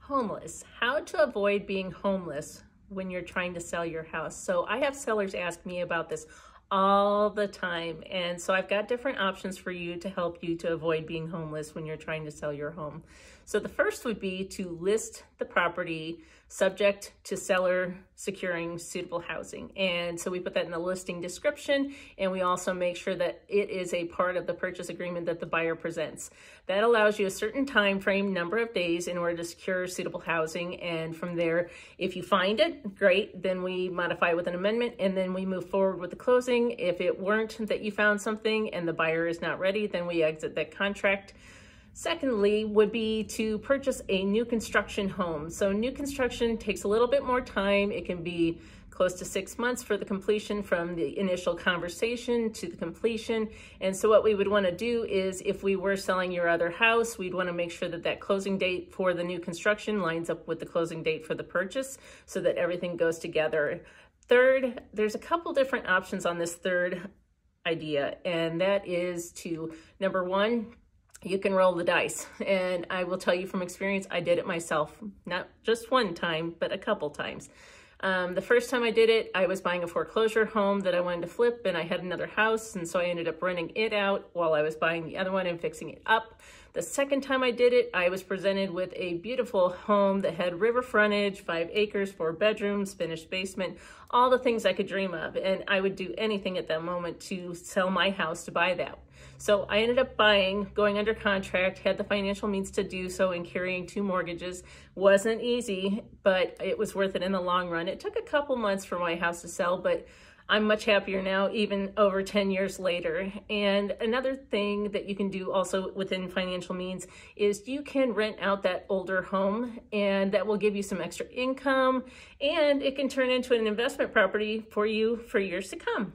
Homeless. How to avoid being homeless when you're trying to sell your house. So I have sellers ask me about this all the time. And so I've got different options for you to help you to avoid being homeless when you're trying to sell your home. So the first would be to list the property subject to seller securing suitable housing. And so we put that in the listing description, and we also make sure that it is a part of the purchase agreement that the buyer presents. That allows you a certain time frame, number of days, in order to secure suitable housing. And from there, if you find it, great, then we modify with an amendment, and then we move forward with the closing. If it weren't that you found something and the buyer is not ready, then we exit that contract. Secondly, would be to purchase a new construction home. So new construction takes a little bit more time. It can be close to 6 months for the completion from the initial conversation to the completion. And so what we would want to do is, if we were selling your other house, we'd want to make sure that that closing date for the new construction lines up with the closing date for the purchase so that everything goes together. Third, there's a couple different options on this third idea, and that is to, number one, you can roll the dice. And I will tell you from experience, I did it myself, not just one time, but a couple times. The first time I did it, I was buying a foreclosure home that I wanted to flip, and I had another house, and so I ended up renting it out while I was buying the other one and fixing it up. The second time I did it, I was presented with a beautiful home that had river frontage, 5 acres, 4 bedrooms, finished basement, all the things I could dream of. And I would do anything at that moment to sell my house to buy that. So I ended up buying, going under contract, had the financial means to do so, and carrying 2 mortgages. Wasn't easy, but it was worth it in the long run. It took a couple months for my house to sell, but I'm much happier now, even over 10 years later. And another thing that you can do also within financial means is you can rent out that older home, and that will give you some extra income, and it can turn into an investment property for you for years to come.